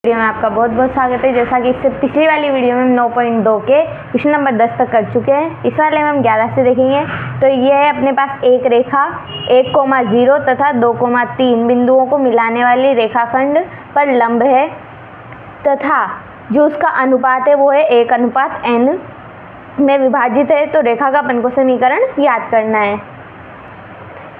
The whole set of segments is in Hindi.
वीडियो में आपका बहुत बहुत स्वागत है। जैसा कि इससे पिछली वाली वीडियो में हम 9.2 के क्वेश्चन नंबर 10 तक कर चुके हैं। इस वाले में हम 11 से देखेंगे। तो ये है अपने पास एक रेखा 1,0 तथा 2,3 बिंदुओं को मिलाने वाली रेखाखंड पर लंब है तथा जो उसका अनुपात है वो है 1:n में विभाजित है। तो रेखा का अपन को समीकरण याद करना है।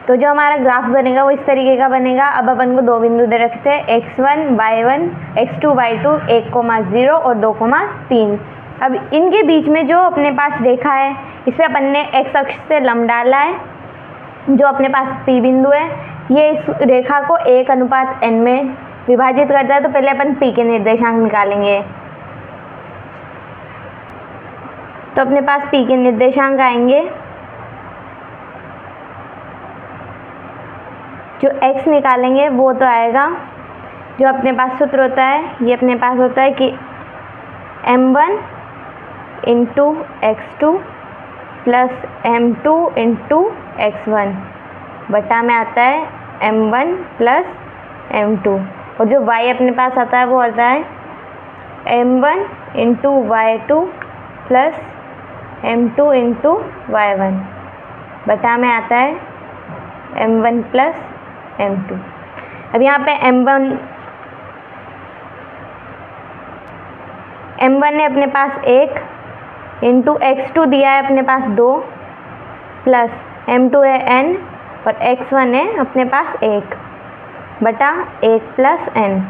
तो जो हमारा ग्राफ बनेगा वो इस तरीके का बनेगा। अब अपन को दो बिंदु दे रखते हैं x1 y1 x2 y2 1,0 और 2,3। अब इनके बीच में जो अपने पास रेखा है इसे अपन ने x अक्ष से लंब डाला है। जो अपने पास P बिंदु है ये इस रेखा को 1:n में विभाजित करता है। तो पहले अपन P के निर्देशांक निकालेंगे। तो अपने पास P के निर्देशांक आएंगे। जो x निकालेंगे वो तो आएगा, जो अपने पास सूत्र होता है ये अपने पास होता है कि m1 into x2 plus m2 into x1 बटा में आता है m1 प्लस m2। और जो y अपने पास आता है वो आता है m1 into y2 plus m2 into y1 बटा में आता है m1 प्लस m2। अब यहाँ पे m1 ने अपने पास 1 इंटू x2 दिया है अपने पास 2 प्लस m2 है n और x1 है अपने पास 1 बटा 1 प्लस n।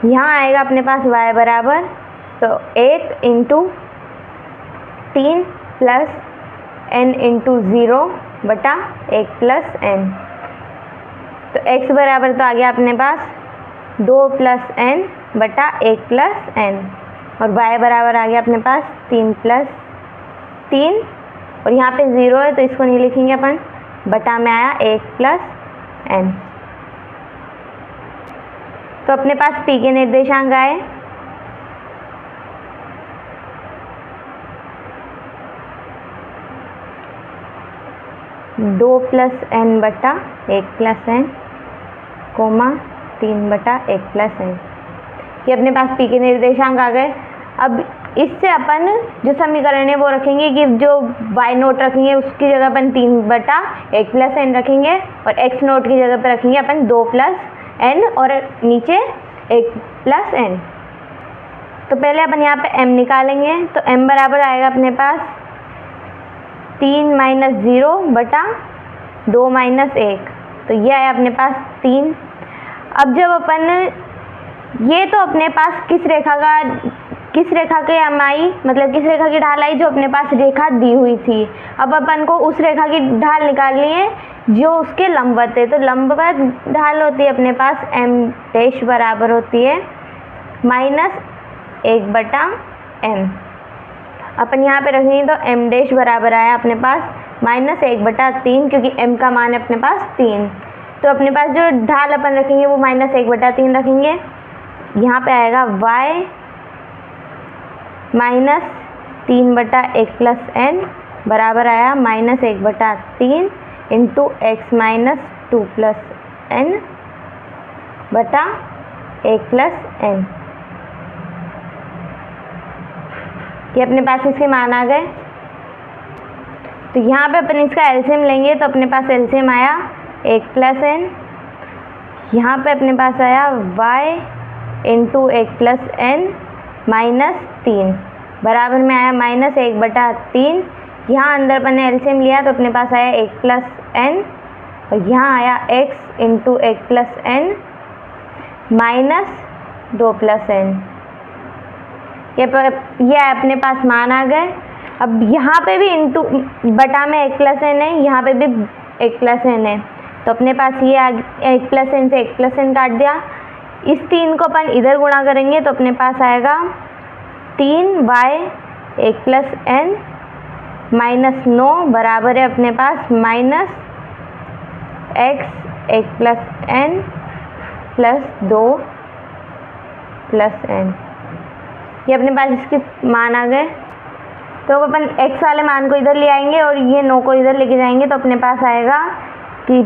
यहाँ आएगा अपने पास y बराबर तो 1 इंटू 3 प्लस n इंटू 0 बटा 1 प्लस n। तो x बराबर तो आ गया अपने पास 2 प्लस n बटा 1 प्लस n और y बराबर आ गया अपने पास 3 प्लस 3 और यहाँ पे 0 है तो इसको नहीं लिखेंगे अपन, बटा में आया 1 प्लस n। तो अपने पास P के निर्देशांक आए 2 प्लस n बटा 1 प्लस n, 3 बटा 1 प्लस n। ये अपने पास P के निर्देशांक आ गए। अब इससे अपन जो समीकरण है वो रखेंगे कि जो y नोट रखेंगे उसकी जगह अपन 3 बटा 1 प्लस n रखेंगे और x नोट की जगह पर रखेंगे अपन 2 प्लस n और नीचे 1 प्लस n। तो पहले अपन यहाँ पे m निकालेंगे। तो m बराबर आएगा अपने पास 3 माइनस 0 बटा 2 माइनस 1। तो ये आया अपने पास 3। अब जब अपन ये तो अपने पास किस रेखा की एमआई मतलब किस रेखा की ढाल आई, जो अपने पास रेखा दी हुई थी। अब अपन को उस रेखा की ढाल निकालनी है जो उसके लंबवत है। तो लंबवत ढाल होती है अपने पास m डैश बराबर होती है -1 बटा m। अपन यहाँ पे रखेंगे तो m डैश बराबर आया अपने पास -1 बटा 3 क्योंकि m का मान है अपने पास 3। तो अपने पास जो ढाल अपन रखेंगे वो -1 बटा 3 रखेंगे। यहाँ पे आएगा y -3 बटा 1 प्लस n बराबर आया -1 बटा 3 इंटू x -2 प्लस n बटा 1 प्लस n। ये अपने पास इसके मान आ गए। तो यहाँ पे अपन इसका एलसीएम लेंगे तो अपने पास एलसीएम आया 1 प्लस n। यहाँ पे अपने पास आया y इंटू 1 प्लस n -3 बराबर में आया -1 बटा 3। यहाँ अंदर अपन ने एलसीएम लिया तो अपने पास आया 1 प्लस n और यहाँ आया x into 1 plus n -2 plus n। ये अपने पास मान आ गए। अब यहाँ पे भी इंटू बटा में 1 प्लस n है, यहाँ पे भी 1 प्लस n है। तो अपने पास ये 1 प्लस n से 1 प्लस n काट दिया। इस 3 को अपन इधर गुणा करेंगे तो अपने पास आएगा 3y 1 प्लस n -9 बराबर है अपने पास -x 1 plus n plus 2 plus n। ये अपने पास इसके मान आ गए। तो अपन x वाले मान को इधर ले आएंगे और ये 9 को इधर लेके जाएंगे तो अपने पास आएगा कि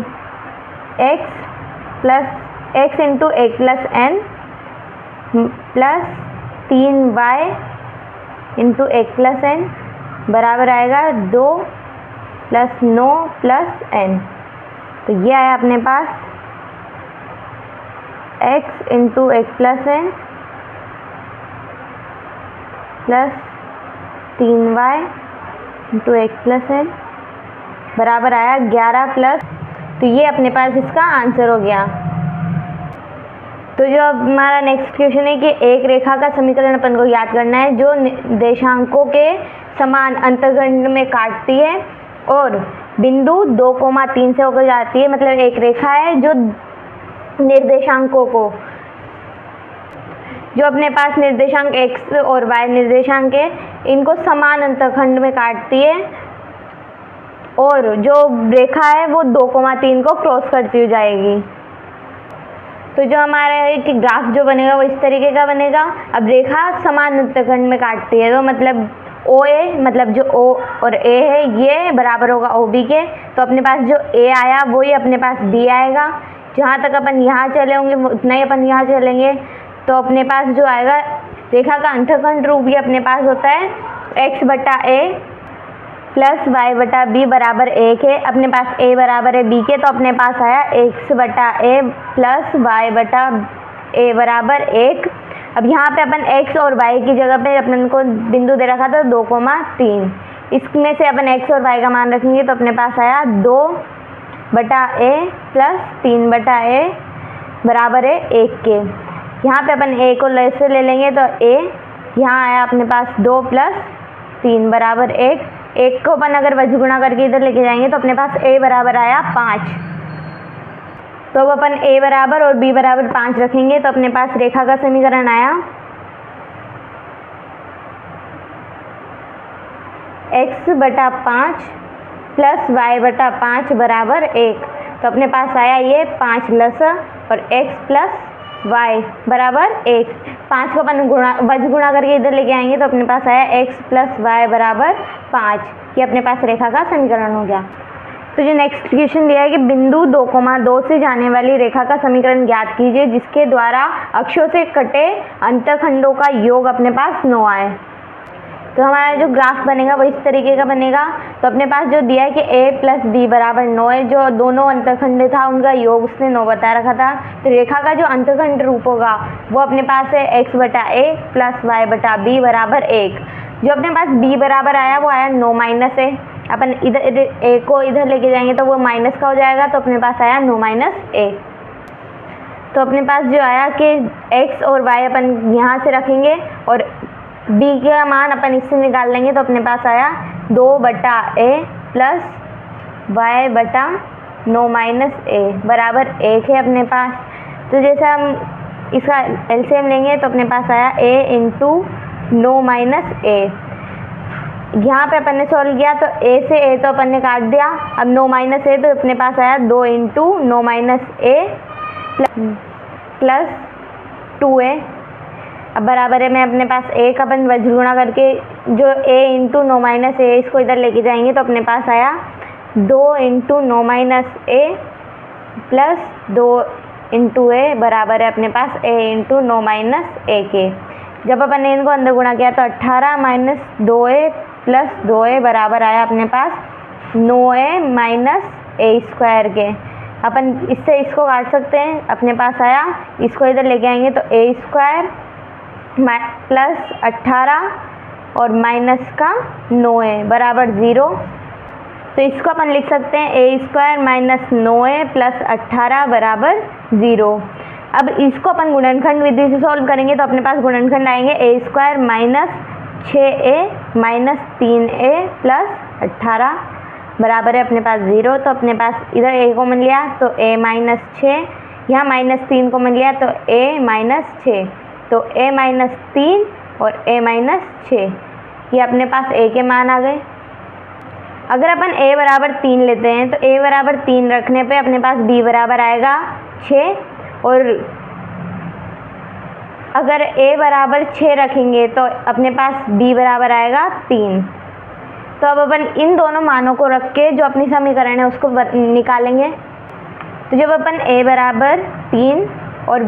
x into 1 plus n plus 3y into 1 plus n बराबर आएगा 2 प्लस 9 प्लस n। तो ये आया अपने पास x into 1 plus n plus 3y into 1 plus n बराबर आया 11 प्लस। तो ये अपने पास इसका आंसर हो गया। तो जो अब हमारा नेक्स्ट क्वेश्चन है कि एक रेखा का समीकरण अपन को याद करना है जो निर्देशांकों के समान अंतखंड में काटती है और बिंदु 2,3 से होकर जाती है। मतलब एक रेखा है जो निर्देशांकों को, जो अपने पास निर्देशांक x और y निर्देशांक है, इनको समान अंतखंड में काटती है और जो रेखा है वो 2,3 को क्रॉस करती हुई जाएगी। तो जो हमारा एक ग्राफ जो बनेगा वो इस तरीके का बनेगा। अब रेखा समान अंतखंड में काटती है तो मतलब ओ ए, मतलब जो ओ और ए है ये बराबर होगा ओ बी के। तो अपने पास जो ए आया वो ही अपने पास बी आएगा। जहाँ तक अपन यहाँ चले होंगे उतना ही अपन यहाँ चलेंगे। तो अपने पास जो आएगा रेखा का अंतखंड रूप ये अपने पास होता है x बटा ए प्लस वाई बटा बी बराबर 1 है। अपने पास a बराबर है b के, तो अपने पास आया x बटा ए प्लस वाई बटा ए बराबर 1। अब यहाँ पे अपन x और y की जगह पे अपन को बिंदु दे रखा था 2,3। इसमें से अपन x और y का मान रखेंगे तो अपने पास आया 2 बटा ए प्लस 3 बटा ए बराबर है 1 के। यहाँ पे अपन a को ऐसे ले लेंगे तो a यहाँ आया अपने पास 2 प्लस 3 बराबर 1। एक को अपन अगर वज्र गुणा करके इधर लेके जाएंगे तो अपने पास a बराबर आया 5। तो अब अपन a बराबर और b बराबर 5 रखेंगे तो अपने पास रेखा का समीकरण आया x बटा 5 प्लस y बटा 5 बराबर 1। तो अपने पास आया ये 5 लस और x प्लस y बराबर 1। 5 को अपन वज्र गुणा करके इधर लेके आएंगे तो अपने पास आया x प्लस y बराबर 5। ये अपने पास रेखा का समीकरण हो गया। तो जो नेक्स्ट क्वेश्चन दिया है कि बिंदु 2,2 से जाने वाली रेखा का समीकरण ज्ञात कीजिए जिसके द्वारा अक्षों से कटे अंतखंडों का योग अपने पास 9 आए। तो हमारा जो ग्राफ बनेगा वो इस तरीके का बनेगा। तो अपने पास जो दिया है कि a प्लस बी बराबर 9 है, जो दोनों अंतखंड था उनका योग उसने 9 बता रखा था। तो रेखा का जो अंतखंड रूप होगा वो अपने पास है x बटा a प्लस वाई बटा बी बराबर 1। जो अपने पास b बराबर आया वो आया 9 माइनस a। अपन इधर a को इधर लेके जाएंगे तो वो माइनस का हो जाएगा। तो अपने पास आया 9 माइनस a। तो अपने पास जो आया कि x और y अपन यहाँ से रखेंगे और b का मान अपन इससे निकाल लेंगे तो अपने पास आया 2 बटा a प्लस वाई बटा 9 माइनस a बराबर 1 है अपने पास। तो जैसे हम इसका एलसीएम लेंगे तो अपने पास आया a इंटू 9 माइनस a। यहाँ पे अपन ने सॉल्व किया तो a से a तो अपन ने काट दिया। अब 9 माइनस a तो अपने पास आया 2 into 9 minus a plus 2a। अब बराबर है में अपने पास a का अपन वज्र गुणा करके जो a इंटू 9 माइनस a इसको इधर लेके जाएंगे तो अपने पास आया 2 into 9 minus a plus 2 into a बराबर है अपने पास a इंटू 9 माइनस a के। जब अपन ने इनको अंदर गुणा किया तो 18 माइनस 2a प्लस 2a बराबर आया अपने पास 9a माइनस a स्क्वायर के। अपन इससे इसको काट सकते हैं। अपने पास आया, इसको इधर लेके आएंगे तो a स्क्वायर प्लस 18 और माइनस का 9a बराबर 0। तो इसको अपन लिख सकते हैं a square minus 9a plus 18 बराबर 0। अब इसको अपन गुणनखंड विधि से सॉल्व करेंगे तो अपने पास गुणनखंड आएंगे a square minus 6a minus 3a plus 18 बराबर है अपने पास 0। तो अपने पास इधर a कॉमन लिया तो a माइनस 6, यहाँ माइनस 3 कॉमन लिया तो a माइनस 6। तो a माइनस 3 और a माइनस 6 ये अपने पास a के मान आ गए। अगर अपन a बराबर 3 लेते हैं तो a बराबर 3 रखने पे अपने पास b बराबर आएगा 6 और अगर a बराबर 6 रखेंगे तो अपने पास b बराबर आएगा 3। तो अब अपन इन दोनों मानों को रख के जो अपनी समीकरण है उसको निकालेंगे। तो जब अपन a बराबर 3 और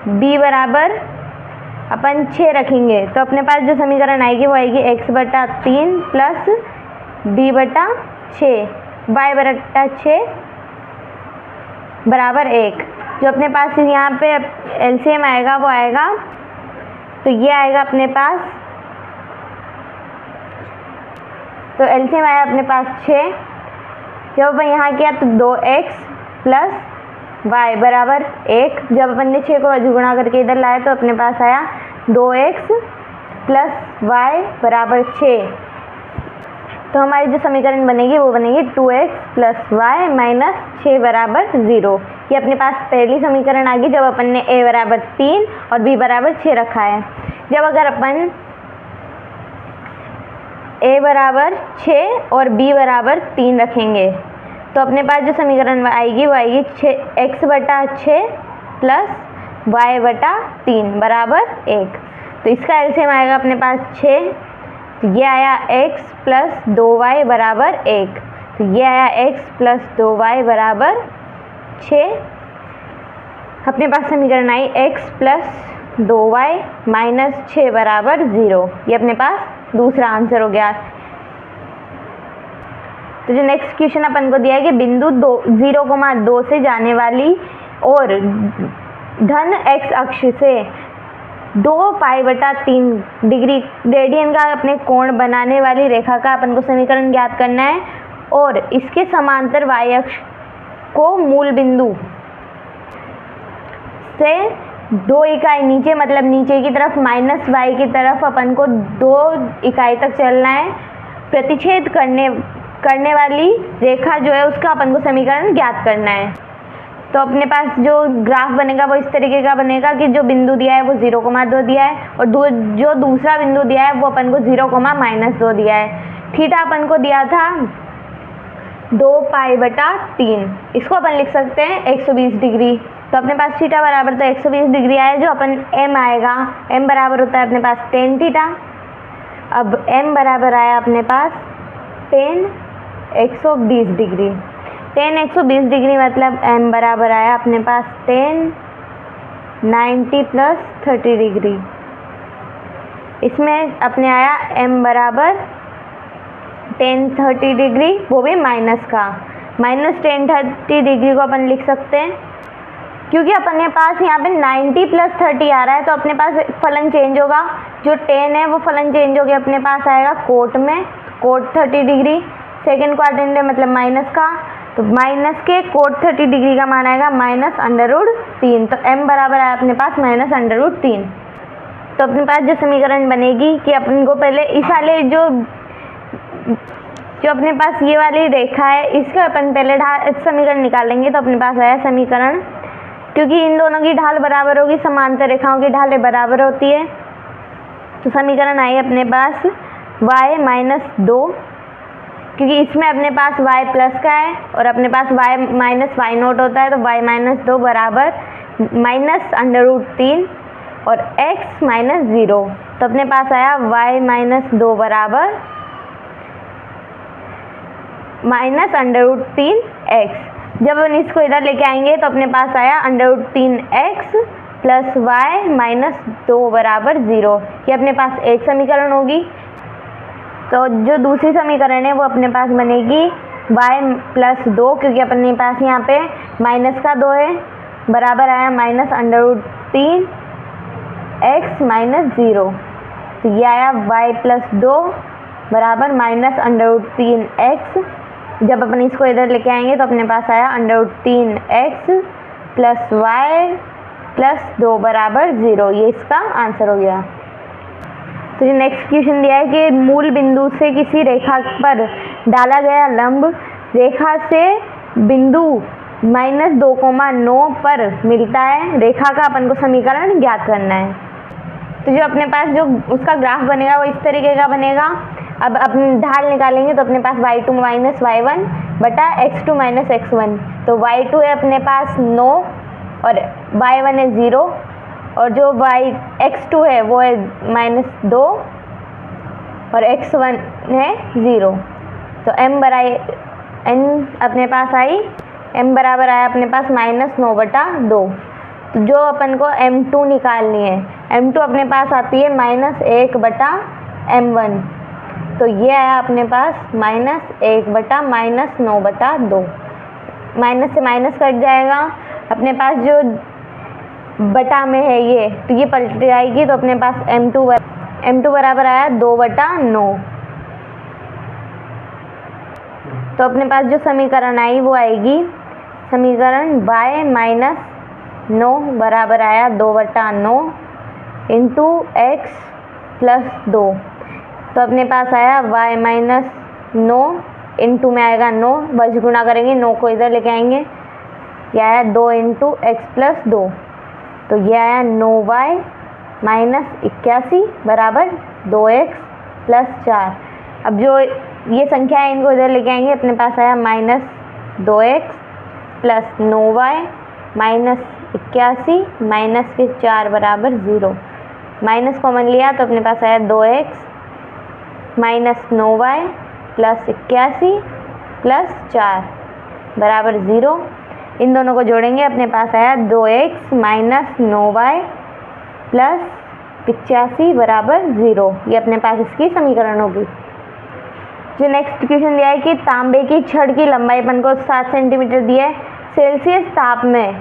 b बराबर अपन 6 रखेंगे तो अपने पास जो समीकरण आएगी वो आएगी x/3 प्लस b/6 y/6 बराबर 1। जो अपने पास यहाँ पे एलसीएम आएगा वो आएगा, तो ये आएगा अपने पास, तो एलसीएम आया अपने पास 6। जब अपन यहाँ किया तो 2x प्लस y बराबर 1। जब अपन ने 6 को गुणा करके इधर लाया तो अपने पास आया 2x प्लस y बराबर 6। तो हमारी जो समीकरण बनेगी वो बनेगी 2x प्लस y माइनस 6 बराबर 0। ये अपने पास पहली समीकरण आ गई जब अपन ने a बराबर 3 और b बराबर 6 रखा है। जब अगर अपन a बराबर 6 और b बराबर 3 रखेंगे तो अपने पास जो समीकरण आएगी वो आएगी x/6 प्लस y/3 बराबर 1। तो इसका एलसीएम आएगा अपने पास 6, तो ये आया x प्लस 2y बराबर 1। तो ये आया x प्लस 2y बराबर 6। अपने पास समीकरण आई x प्लस 2y माइनस 6 बराबर 0। ये अपने पास दूसरा आंसर हो गया। तो जो नेक्स्ट क्वेश्चन अपन को दिया है कि बिंदु 0,2 से जाने वाली और धन x अक्ष से 2π/3 डिग्री रेडियन का अपने कोण बनाने वाली रेखा का अपन को समीकरण ज्ञात करना है और इसके समांतर y अक्ष को मूल बिंदु से 2 इकाई नीचे, मतलब नीचे की तरफ माइनस y की तरफ अपन को 2 इकाई तक चलना है। प्रतिच्छेद करने वाली रेखा जो है उसका अपन को समीकरण ज्ञात करना है। तो अपने पास जो ग्राफ बनेगा वो इस तरीके का बनेगा कि जो बिंदु दिया है वो 0,2 दिया है और जो दूसरा बिंदु दिया है वो अपन को 0,-2 दिया है। थीटा अपन को दिया था 2π/3, इसको अपन लिख सकते हैं 120 डिग्री। तो अपने पास थीटा बराबर तो 120 डिग्री आया, जो अपन m आएगा, m बराबर होता है अपने पास tan थीटा। अब m बराबर आया अपने पास tan 120 डिग्री। tan 120 डिग्री मतलब m बराबर आया अपने पास tan 90 प्लस 30 डिग्री। इसमें अपने आया m बराबर tan 30 डिग्री, वो भी माइनस का, माइनस tan 30 डिग्री को अपन लिख सकते हैं क्योंकि अपने पास यहाँ पे 90 प्लस 30 आ रहा है तो अपने पास फलन चेंज होगा। जो tan है वो फलन चेंज हो गया, अपने पास आएगा कोट में, कोट 30 डिग्री। सेकेंड क्वाड्रेंट है मतलब माइनस का, तो माइनस के कोट 30 डिग्री का मान आएगा -√3। तो m बराबर आया अपने पास -√3। तो अपने पास जो समीकरण बनेगी कि अपन को पहले इस वाले जो अपने पास ये वाली रेखा है इसका अपन पहले समीकरण निकालेंगे। तो अपने पास आया समीकरण, क्योंकि इन दोनों की ढाल बराबर होगी, समांतर रेखाओं की ढालें बराबर होती है। तो समीकरण आई अपने पास y-2, क्योंकि इसमें अपने पास y प्लस का है और अपने पास y माइनस y0 होता है, तो y-2 बराबर -√3 और x -0। तो अपने पास आया y-2 बराबर -√3x। जब हम इसको इधर लेके आएंगे तो अपने पास आया √3x प्लस y-2 बराबर 0। ये अपने पास एक समीकरण होगी। तो जो दूसरी समीकरण है वो अपने पास बनेगी y+2, क्योंकि अपने पास यहाँ पे माइनस का 2 है, बराबर आया -√3x -0। तो ये आया y+2 बराबर -√3x। जब अपन इसको इधर लेके आएंगे तो अपने पास आया √3x प्लस y+2 बराबर 0। ये इसका आंसर हो गया। तो जो नेक्स्ट क्वेश्चन दिया है कि मूल बिंदु से किसी रेखा पर डाला गया लंब रेखा से बिंदु -2,9 पर मिलता है, रेखा का अपन को समीकरण ज्ञात करना है। तो जो अपने पास जो उसका ग्राफ बनेगा वो इस तरीके का बनेगा। अब अपनी ढाल निकालेंगे तो अपने पास y2 माइनस y1 बटा x2 माइनस x1। तो y2 है अपने पास 9 और y1 है 0 और जो x2 है वो है -2 और x1 है 0। तो m अपने पास आई, m बराबर आया अपने पास -9/2। तो जो अपन को m2 निकालनी है, m2 अपने पास आती है -1/m1, तो ये आया अपने पास -1/-9/2। माइनस से माइनस कट जाएगा, अपने पास जो बटा में है ये, तो ये पलट जाएगी, तो अपने पास m2 बराबर आया 2/9। तो अपने पास जो समीकरण आई वो आएगी समीकरण y-9 बराबर आया 2/9 इंटू x + 2। तो अपने पास आया y-9 इंटू में आएगा 9, बस गुणा करेंगे, 9 को इधर लेके आएंगे, ये आया 2 इंटू x + 2, तो ये आया 9y - 81 बराबर 2x + 4। अब जो ये संख्या है इनको इधर लेके आएंगे, अपने पास आया -2x + 9y - 81 - 4 बराबर 0। माइनस कॉमन लिया तो अपने पास आया 2x - 9y + 81 + 4 बराबर 0। इन दोनों को जोड़ेंगे, अपने पास आया 2x - 9y + 85 बराबर 0। ये अपने पास इसकी समीकरण होगी। जो नेक्स्ट क्वेश्चन दिया है कि तांबे की छड़ की लंबाई अपन को 7 सेंटीमीटर दी है, सेल्सियस ताप में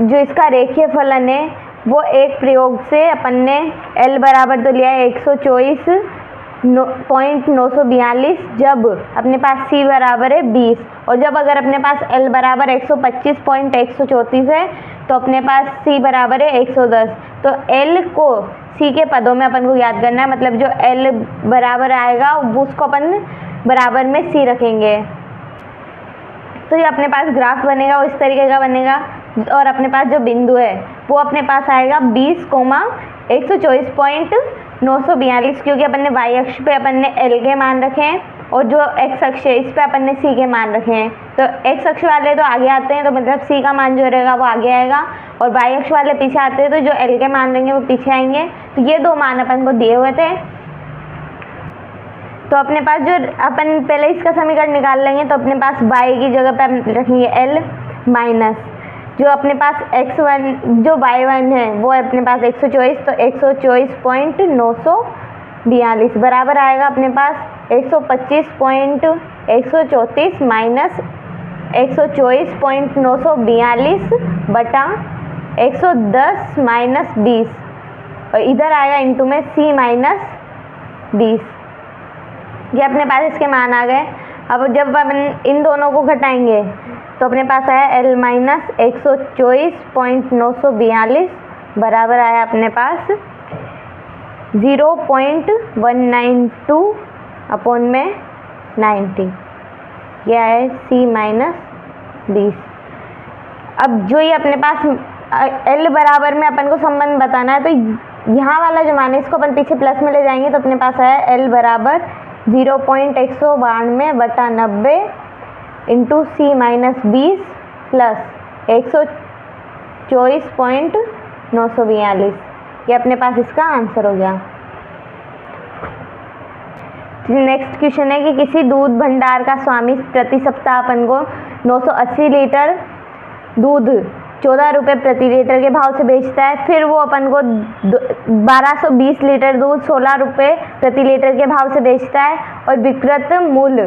जो इसका रेखीय फलन है वो एक प्रयोग से अपन ने L बराबर तो लिया है 124.942, जब अपने पास C बराबर है 20, और जब अगर अपने पास L बराबर 125.134 है तो अपने पास C बराबर है 110। तो L को C के पदों में अपन को याद करना है, मतलब जो L बराबर आएगा वो उसको अपन बराबर में C रखेंगे। तो ये अपने पास ग्राफ बनेगा, वो इस तरीके का बनेगा, और अपने पास जो बिंदु है वो अपने पास आएगा 20,124.942, क्योंकि अपन ने y अक्ष पे अपन ने L के मान रखे हैं, और जो x अक्ष है इस पे अपन ने C के मान रखे हैं। तो x अक्ष वाले तो आगे आते हैं, तो मतलब C का मान जो रहेगा वो आगे आएगा, और y अक्ष वाले पीछे आते हैं, तो जो L के मान रहेंगे वो पीछे आएंगे। तो ये दो मान अपन को दिए हुए थे, तो अपने पास जो अपन पहले इसका समीकरण निकाल लेंगे, तो अपने पास y की जगह पे हम रखेंगे L माइनस जो अपने पास x1 जो y1 है वो है अपने पास 124, तो 124.942 बराबर आएगा अपने पास 125.134 माइनस 124.942 बटा 110 माइनस 20, और इधर आएगा इंटू में C माइनस 20। ये अपने पास इसके मान आ गए। अब जब अपन इन दोनों को घटाएंगे तो अपने पास आया L माइनस 124.942 बराबर आया अपने पास 0.192 अपॉन में 90, ये आया C माइनस 20। अब जो ये अपने पास L बराबर में अपन को संबंध बताना है, तो यहाँ वाला जो मान है इसको अपन पीछे प्लस में ले जाएंगे, तो अपने पास आया L बराबर 0.192 बटा 90 इंटू C माइनस 20 प्लस 124.942, ये अपने पास इसका आंसर हो गया। नेक्स्ट क्वेश्चन है कि किसी दूध भंडार का स्वामी प्रति सप्ताह अपन को 980 लीटर दूध 14 रुपये प्रति लीटर के भाव से बेचता है, फिर वो अपन को 1220 लीटर दूध 16 रुपये प्रति लीटर के भाव से बेचता है, और विक्रय मूल्य,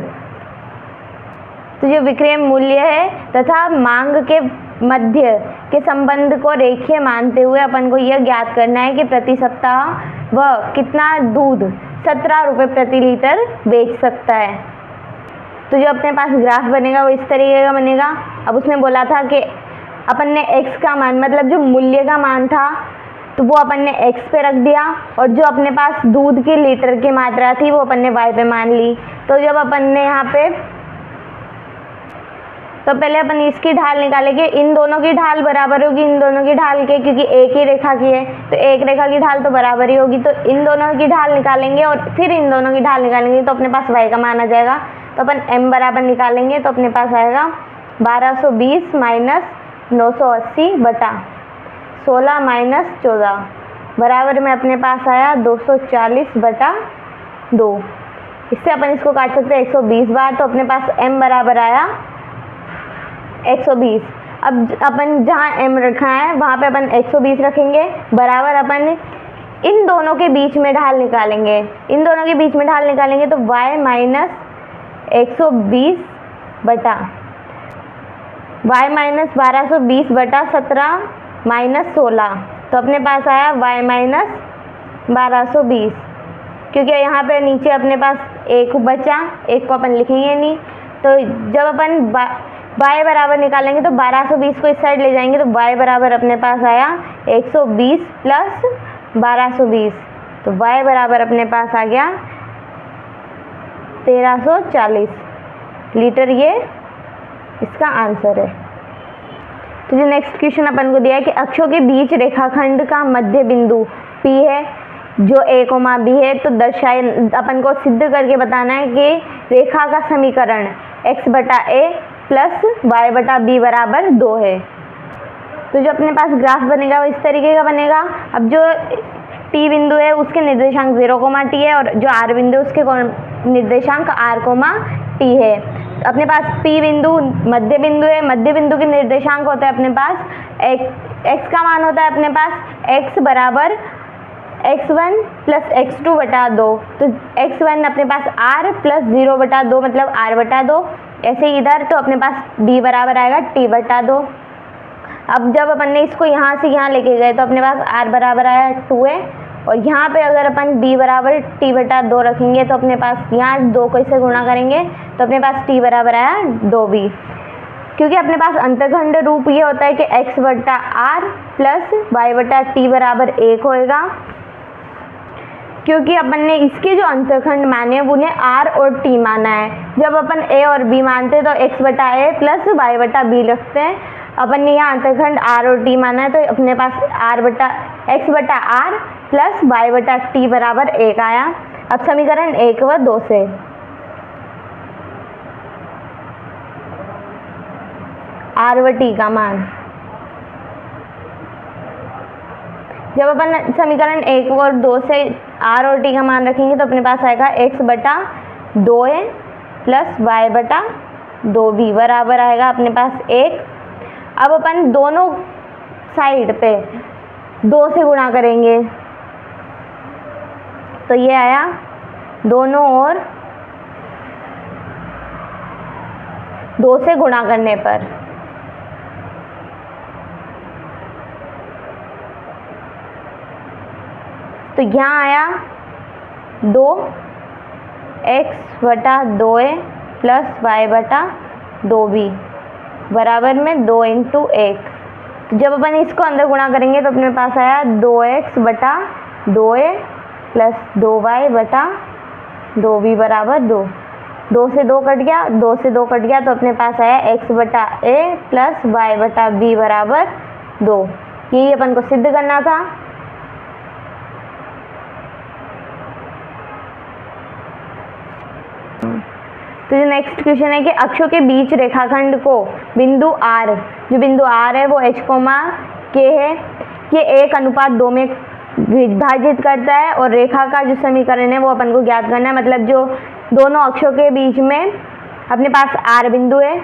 तो जो विक्रय मूल्य है तथा मांग के मध्य के संबंध को रेखीय मानते हुए अपन को यह ज्ञात करना है कि प्रति सप्ताह वह कितना दूध 17 रुपये प्रति लीटर बेच सकता है। तो जो अपने पास ग्राफ बनेगा वो इस तरीके का बनेगा। अब उसमें बोला था कि अपन ने x का मान, मतलब जो मूल्य का मान था, तो वो अपन ने x पे रख दिया, और जो अपने पास दूध की लीटर की मात्रा थी वो अपन ने y पे मान ली। तो जब अपन ने यहाँ पे, तो पहले अपन इसकी ढाल निकालेंगे, इन दोनों की ढाल बराबर होगी इन दोनों की ढाल के, क्योंकि एक ही रेखा की है तो एक रेखा की ढाल तो बराबर ही होगी। तो इन दोनों की ढाल निकालेंगे और फिर इन दोनों की ढाल निकालेंगे, तो अपने पास y का मान आ जाएगा। तो अपन m बराबर निकालेंगे, तो अपने पास आएगा 1220 माइनस 980 बटा 16 माइनस 14 बराबर में अपने पास आया 240 बटा 2। इससे अपन इसको काट सकते हैं 120 बार, तो अपने पास m बराबर आया 120। अब अपन जहाँ m रखा है वहाँ पे अपन 120 रखेंगे, बराबर अपन इन दोनों के बीच में ढाल निकालेंगे। इन दोनों के बीच में ढाल निकालेंगे तो y माइनस 120 बटा y माइनस 1220 बटा 17 माइनस 16, तो अपने पास आया y माइनस 1220, क्योंकि यहाँ पे नीचे अपने पास एक बचा, एक को अपन लिखेंगे नहीं। तो जब अपन y बराबर निकालेंगे तो 1220 को इस साइड ले जाएंगे तो y बराबर अपने पास आया 120 प्लस 1220, तो y बराबर अपने पास आ गया 1340 लीटर। ये इसका आंसर है। तो जो नेक्स्ट क्वेश्चन अपन को दिया है कि अक्षों के बीच रेखाखंड का मध्य बिंदु P है जो a, b है, तो दर्शाए अपन को सिद्ध करके बताना है कि रेखा का समीकरण x बटा a प्लस y बटा b बराबर 2 है। तो जो अपने पास ग्राफ बनेगा वो इस तरीके का बनेगा। अब जो T बिंदु है उसके निर्देशांक 0, t है, और जो R बिंदु है उसके निर्देशांक R, t है। अपने पास P बिंदु मध्य बिंदु है, मध्य बिंदु के निर्देशांक होता है अपने पास x का मान होता है अपने पास x बराबर x1 प्लस x2 बटा 2, तो x1 अपने पास r प्लस 0 बटा 2 मतलब r बटा 2। ऐसे ही इधर तो अपने पास b बराबर आएगा t बटा 2। अब जब अपन ने इसको यहाँ से यहाँ लेके गए तो अपने पास r बराबर आया 2a, और यहाँ पे अगर अपन b बराबर t बटा 2 रखेंगे तो अपने पास यहाँ 2 को इससे गुणा करेंगे तो अपने पास t बराबर आया 2b। क्योंकि अपने पास अंतखंड रूप ये होता है कि x बटा r प्लस y बटा t बराबर 1 होएगा, क्योंकि अपन ने इसके जो अंतखंड माने उन्हें r और t माना है। जब अपन a और b मानते हैं तो x बटा a प्लस y बटा b रखते हैं। अपन ने यहाँ अंतखंड r और t माना है तो अपने पास x बटा r प्लस y बटा t बराबर 1 आया। अब समीकरण 1 व 2 से r व t का मान, जब अपन समीकरण 1 और 2 से r और t का मान रखेंगे तो अपने पास आएगा x बटा 2a प्लस y बटा 2b बराबर आएगा अपने पास 1। अब अपन दोनों साइड पे 2 से गुणा करेंगे तो ये आया दोनों ओर 2 से गुणा करने पर, तो यहाँ आया 2x बटा 2a प्लस y बटा 2b बराबर में 2 इंटू 1। तो जब अपन इसको अंदर गुणा करेंगे तो अपने पास आया 2x बटा 2a प्लस 2y बटा 2b बराबर 2। 2 से 2 कट गया, 2 से 2 कट गया तो अपने पास आया x बटा a प्लस y बटा b बराबर 2। यही अपन को सिद्ध करना था। तो जो नेक्स्ट क्वेश्चन है कि अक्षों के बीच रेखाखंड को बिंदु R, जो बिंदु R है वो h, k है, ये 1:2 में विभाजित करता है, और रेखा का जो समीकरण है वो अपन को ज्ञात करना है। मतलब जो दोनों अक्षों के बीच में अपने पास R बिंदु है,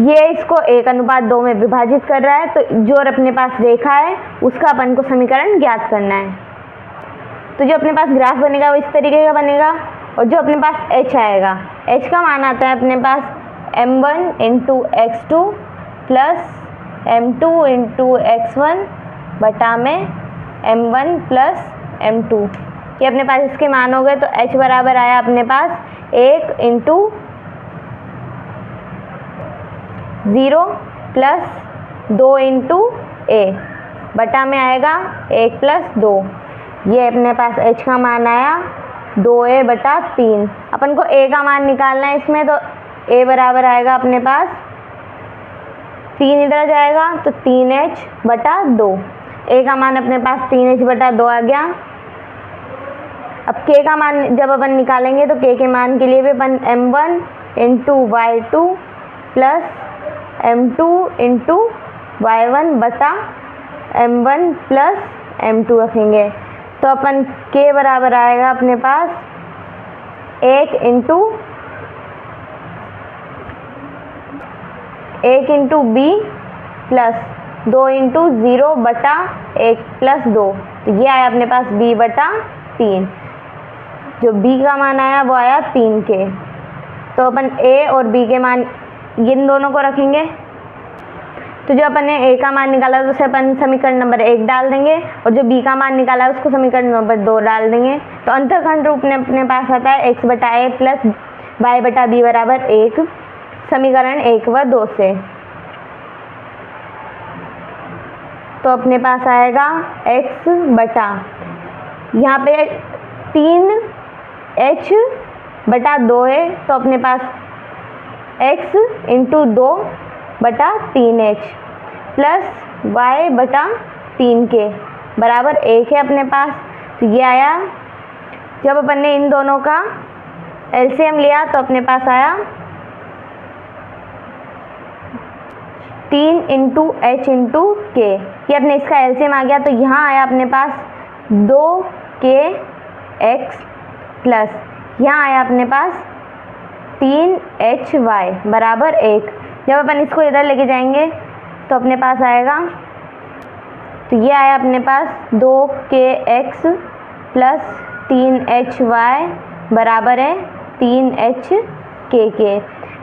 ये इसको 1:2 में विभाजित कर रहा है, तो जो अपने पास रेखा है उसका अपन को समीकरण ज्ञात करना है। तो जो अपने पास ग्राफ बनेगा वो इस तरीके का बनेगा, और जो अपने पास h आएगा, h का मान आता है अपने पास m1 into x2 plus m2 into x1 बटा में m1 प्लस m2। ये अपने पास इसके मान हो गए। तो h बराबर आया अपने पास 1 इंटू 0 प्लस 2 इंटू a बटा में आएगा 1 प्लस 2। ये अपने पास h का मान आया 2a बटा 3। अपन को a का मान निकालना है इसमें, तो a बराबर आएगा अपने पास 3 इधर जाएगा तो 3h बटा 2। a का मान अपने पास 3h बटा 2 आ गया। अब k का मान जब अपन निकालेंगे तो k के मान के लिए भी अपन m1 into y2 plus m2 into y1 बटा m1 प्लस m2 रखेंगे। तो अपन k बराबर आएगा अपने पास 1 इंटू b प्लस 2 इंटू 0 बटा 1 प्लस 2, तो ये आया अपने पास b बटा 3। जो b का मान आया वो आया 3 के। तो अपन a और b के मान इन दोनों को रखेंगे। तो जो अपन ने a का मान निकाला तो उसे अपन समीकरण नंबर 1 डाल देंगे, और जो b का मान निकाला उसको समीकरण नंबर 2 डाल देंगे। तो अंतःखंड रूप में अपने पास आता है x बटा a प्लस y बटा b बराबर 1, समीकरण 1 व 2 से। तो अपने पास आएगा x बटा, यहाँ पे 3h बटा 2 है, तो अपने पास x इंटू 2 बटा 3h प्लस y बटा 3 के बराबर 1 है अपने पास। तो ये आया, जब अपन ने इन दोनों का एलसीएम लिया तो अपने पास आया 3 इंटू h इंटू के। ये अपने इसका एलसीएम आ गया, तो यहाँ आया अपने पास 2kx प्लस यहाँ आया अपने पास 3hy बराबर 1। जब अपन इसको इधर लेके जाएंगे तो अपने पास आएगा, तो ये आया अपने पास 2kx प्लस 3hy बराबर है 3hk के।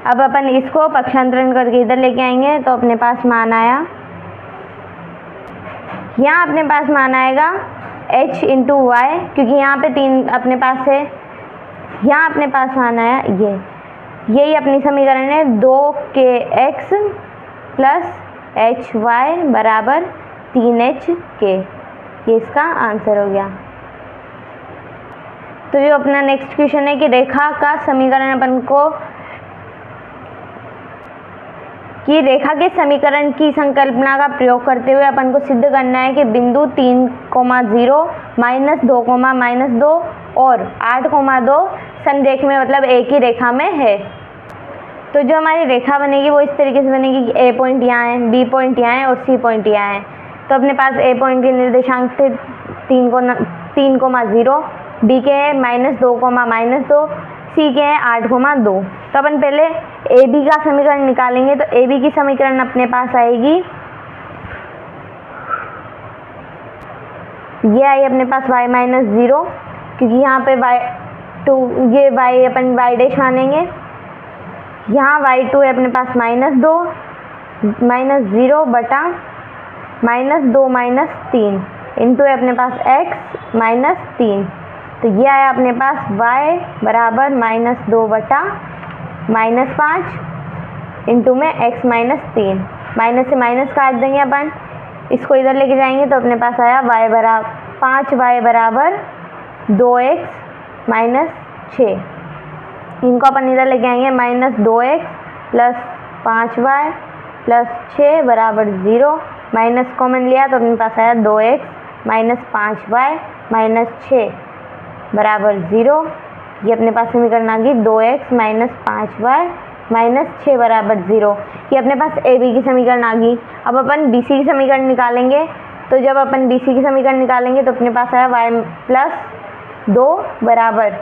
अब अपन इसको पक्षांतरण करके इधर लेके आएंगे तो अपने पास मान आया, यहाँ अपने पास मान आएगा h इंटू वाई, क्योंकि यहाँ पे 3 अपने पास है, यहाँ अपने पास मान आया यही अपनी समीकरण है 2kx प्लस hy बराबर 3hk। ये इसका आंसर हो गया। तो जो अपना नेक्स्ट क्वेश्चन है कि रेखा का समीकरण अपन को कि रेखा के समीकरण की संकल्पना का प्रयोग करते हुए अपन को सिद्ध करना है कि बिंदु 3, 0, -2, -2 और 8, 2 संरेख में मतलब एक ही रेखा में है। तो जो हमारी रेखा बनेगी वो इस तरीके से बनेगी कि ए पॉइंट यहाँ है, बी पॉइंट यहाँ है और सी पॉइंट यहाँ है। तो अपने पास ए पॉइंट के निर्देशांक थे 3, 0, बी के हैं -2, -2, सी के हैं 8, 2। तो अपन पहले ए बी का समीकरण निकालेंगे। तो ए बी की समीकरण अपने पास आएगी, ये आई अपने पास y -0, क्योंकि यहाँ पे y2 ये y अपन y डैश मानेंगे। यहाँ y2 है अपने पास -2 -0 बटा -2 -3 इंटू है अपने पास x -3। तो ये आया अपने पास y बराबर -2 बटा -5 इंटू में x -3। माइनस से माइनस काट देंगे अपन, इसको इधर लेके जाएंगे तो अपने पास आया y बराबर 5y बराबर 2x -6। इनको अपन इधर लेके आएंगे -2x प्लस 5y प्लस 6 बराबर 0। माइनस कॉमन लिया तो अपने पास आया 2x -5y -6 बराबर 0। ये अपने पास समीकरण आ गई 2x -5y -6 बराबर 0। ये अपने पास ए बी की समीकरण आ गई। अब अपन बी सी की समीकरण निकालेंगे। तो जब अपन बी सी की समीकरण निकालेंगे तो अपने पास आया y + 2 बराबर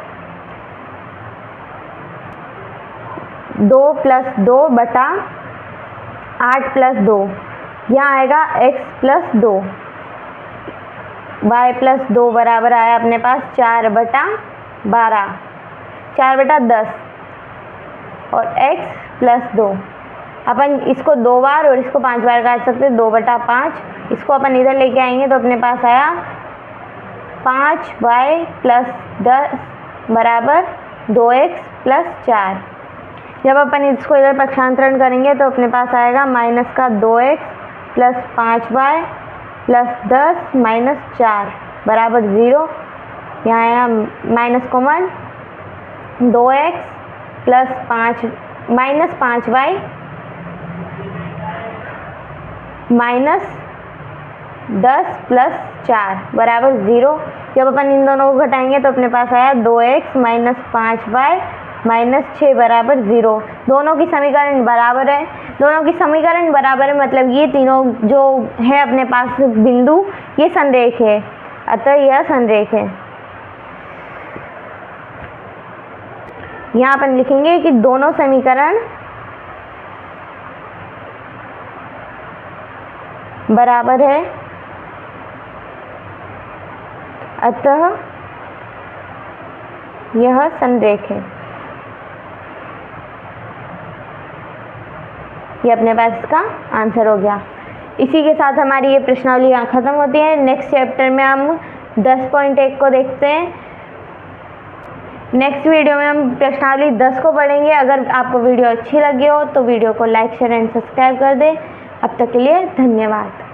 2 + 2 बटा 8 + 2। यहाँ आएगा x + 2, y + 2 बराबर आया अपने पास 4 बटा 12, 4 बटा 10 और x + 2। अपन इसको 2 बार और इसको 5 बार काट सकते हैं, 2 बटा 5। इसको अपन इधर लेके आएंगे तो अपने पास आया 5y + 10 बराबर 2x + 4। जब अपन इसको इधर पक्षांतरण करेंगे तो अपने पास आएगा -2x + 5y + 10 - 4 बराबर 0। यहाँ आया माइनस कॉमन 2x + 5 -5y -10 + 4 बराबर 0। जब अपन इन दोनों को घटाएंगे तो अपने पास आया 2x - 5y -6 बराबर 0। दोनों की समीकरण बराबर है। दोनों की समीकरण बराबर है मतलब ये तीनों जो है अपने पास बिंदु ये संरेख है, अतः यह संरेख है। यहाँ अपन लिखेंगे कि दोनों समीकरण बराबर है, अतः यह संरेख है। ये अपने पास इसका आंसर हो गया। इसी के साथ हमारी ये प्रश्नावली यहाँ खत्म होती है। नेक्स्ट चैप्टर में हम 10.1 को देखते हैं। नेक्स्ट वीडियो में हम प्रश्नावली 10 को पढ़ेंगे। अगर आपको वीडियो अच्छी लगी हो तो वीडियो को लाइक शेयर एंड सब्सक्राइब कर दें। अब तक के लिए धन्यवाद।